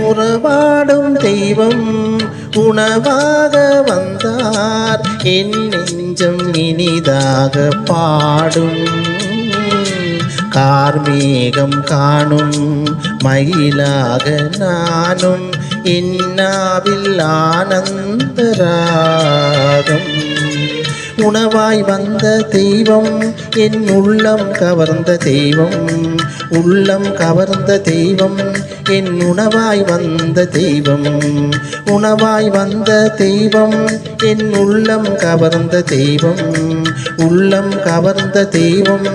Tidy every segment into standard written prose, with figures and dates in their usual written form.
உறவாடும் தெய்வம் உணவாக வந்தார் என் நெஞ்சம் இனிதாக பாடும் கார்மேகம் காணும் மயிலாக நானும் இன்னாவில் ஆனந்தராகம் உணவாய் வந்த தெய்வம் என் உள்ளம் கவர்ந்த தெய்வம் உள்ளம் கவர்ந்த தெய்வம் என் உணவாய் வந்த தெய்வம் உணவாய் வந்த தெய்வம் என் உள்ளம் கவர்ந்த தெய்வம் உள்ளம் கவர்ந்த தெய்வம்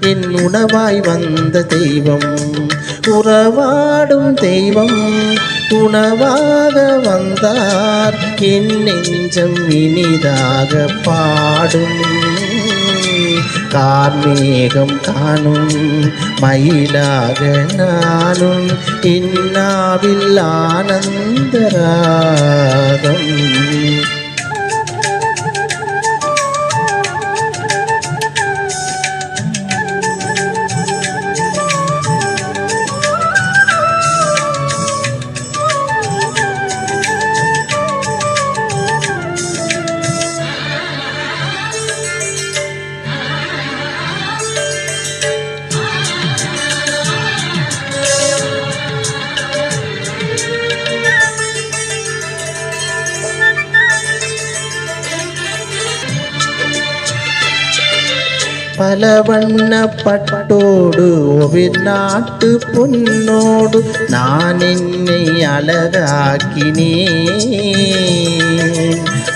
என் உணவாய் வந்த தெய்வம் உறவாடும் தெய்வம் உணவாக வந்தார் என் நெஞ்சம் இனிதாக பாடும் கார்மேகம் காணும் மயிலாக நானும் இன்னாவில் ஆனந்தராகம் பல வண்ண பட்டோடு ஒவ்வொரு நாட்டு பொன்னோடு நான் என்னை அழகாக்கினேன்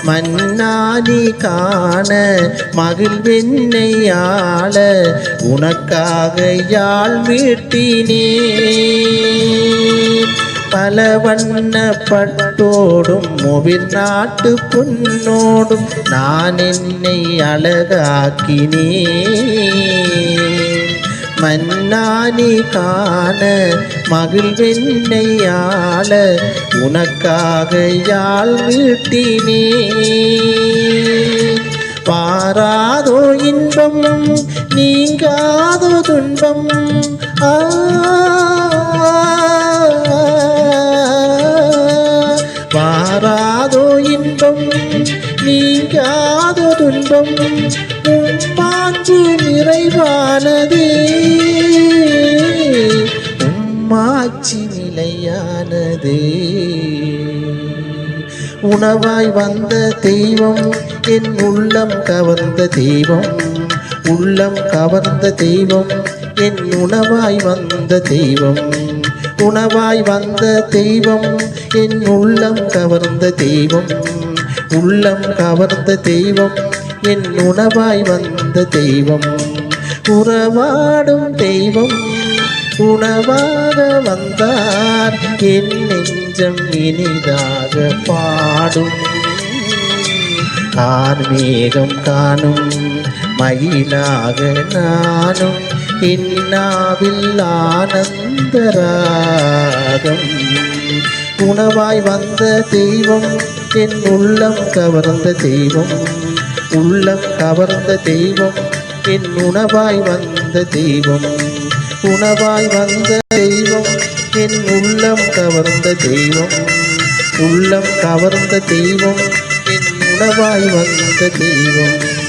மன்னாடி காண மகிழ்வென்னை ஆள உனக்காக யாழ் மீட்டினேன் பல வண்ண பட்டோடும் ஒவ்வொரு நாட்டு பொன்னோடும் நான் என்னை அழகாக்கினேன் மன்னானி காண மகிழ்வென்னை ஆள உனக்காக யாழ் மீட்டினேன் பாராதோ இன்பம் நீங்காதோ துன்பம் வாராதோ இன்பம் நீங்காதோ துன்பம் உம்மாற்று நிறைவானது உம்மாட்சி நிலையானது உணவாய் வந்த தெய்வம் என் உள்ளம் கவர்ந்த தெய்வம் உள்ளம் கவர்ந்த தெய்வம் என் உணவாய் வந்த தெய்வம் உணவாய் வந்த தெய்வம் என் உள்ளம் கவர்ந்த தெய்வம் உள்ளம் கவர்ந்த தெய்வம் என் உணவாய் வந்த தெய்வம் உறவாடும் தெய்வம் உணவாக வந்தார் என் நெஞ்சம் இனிதாக பாடும் கார்மேகம் காணும் மயிலாக நானும் இன்னாவில் ஆனந்தராகம் உணவாய் வந்த தெய்வம் என் உள்ளம் கவர்ந்த தெய்வம் உள்ளம் கவர்ந்த தெய்வம் என் உணவாய் வந்த தெய்வம் உணவாய் வந்த தெய்வம் என் உள்ளம் கவர்ந்த தெய்வம் உள்ளம் கவர்ந்த தெய்வம் என் உணவாய் வந்த தெய்வம்